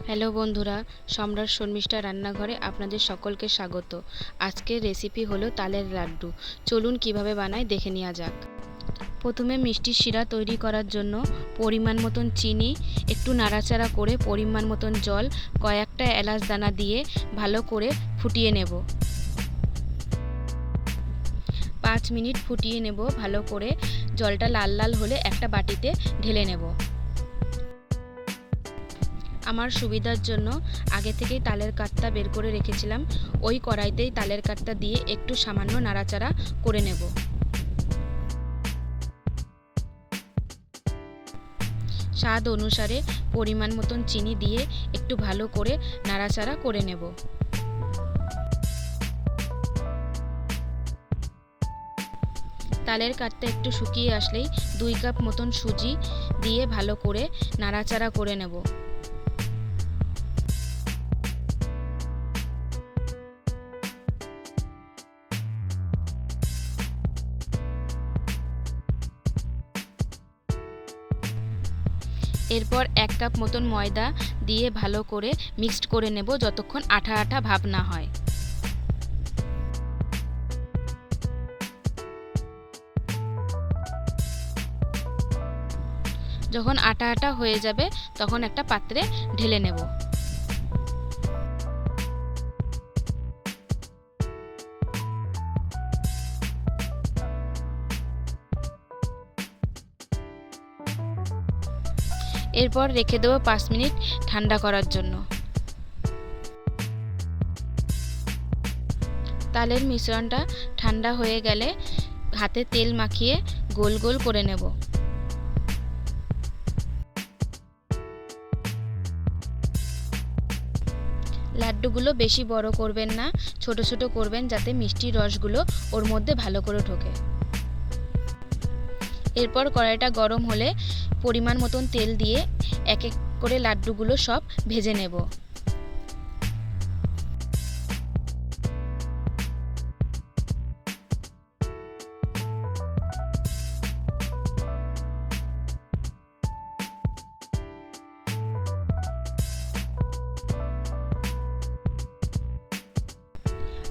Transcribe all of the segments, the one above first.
Hello বন্ধুরা, সম্রাট শর্মিষ্ঠা রান্নাঘরে আপনাদের সকলকে স্বাগত। আজকের রেসিপি হলো তালের লাড্ডু। চলুন কিভাবে বানাই দেখে নেওয়া যাক। প্রথমে মিষ্টির শিরা তৈরি করার জন্য পরিমাণ মতন চিনি, একটু নাড়াচাড়া করে পরিমাণ মতন জল, কয়েকটা এলাচ দানা দিয়ে ভালো করে ফুটিয়ে নেব। 5 মিনিট ফুটিয়ে নেব ভালো করে। জলটা লাল লাল হলে একটা বাটিতে ঢেলে নেব। আমার সুবিধার জন্য আগে থেকেই তালের কাঠটা বের করে রেখেছিলাম। ওই কড়াইতেই তালের কাঠটা দিয়ে একটু সামান্য নাড়াচাড়া করে নেব। স্বাদ অনুসারে পরিমাণ মতন চিনি দিয়ে একটু ভালো করে নাড়াচাড়া করে নেব। তালের কাঠটা একটু শুকিয়ে আসলেই 2 কাপ মতন সুজি দিয়ে ভালো করে নাড়াচাড়া করে নেব। এরপর 1 কাপ মতন ময়দা দিয়ে ভালো করে মিক্সড করে নেব যতক্ষণ আঠা আঠা ভাব না হয়। যখন আটা আটা হয়ে যাবে তখন একটা পাত্রে ঢেলে নেব। এরপর রেখে দেব 5 মিনিট ঠান্ডা করার জন্য। তালের মিশ্রণটা ঠান্ডা হয়ে গেলে হাতে তেল মাখিয়ে গোল গোল করে নেব। লাড্ডুগুলো বেশি বড় করবেন না, ছোট ছোট করবেন যাতে মিষ্টির রসগুলো ওর মধ্যে ভালো করে ঢোকে। এরপর কড়াইটা গরম হলে পরিমাণ মতন তেল দিয়ে এক এক করে লাড্ডুগুলো সব ভেজে নেব।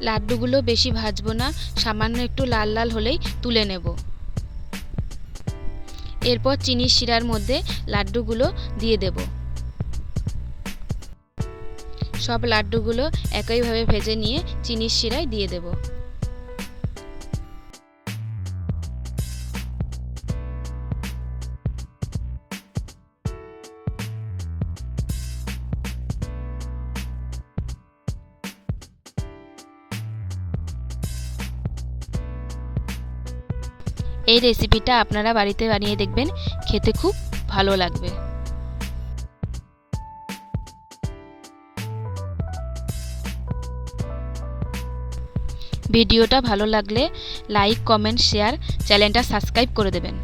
লাড্ডুগুলো বেশি ভাজবো না, সামান্য একটু লাল লাল হলেই তুলে নেব। এরপর চিনির শিরার মধ্যে লাড্ডুগুলো দিয়ে দেব। সব লাড্ডুগুলো একইভাবে ভেজে নিয়ে চিনির শিরায় দিয়ে দেব। এই রেসিপিটা আপনারা বাড়িতে বানিয়ে দেখবেন, খেতে খুব ভালো লাগবে। ভিডিওটা ভালো লাগলে লাইক, কমেন্ট, শেয়ার, চ্যানেলটা সাবস্ক্রাইব করে দেবেন।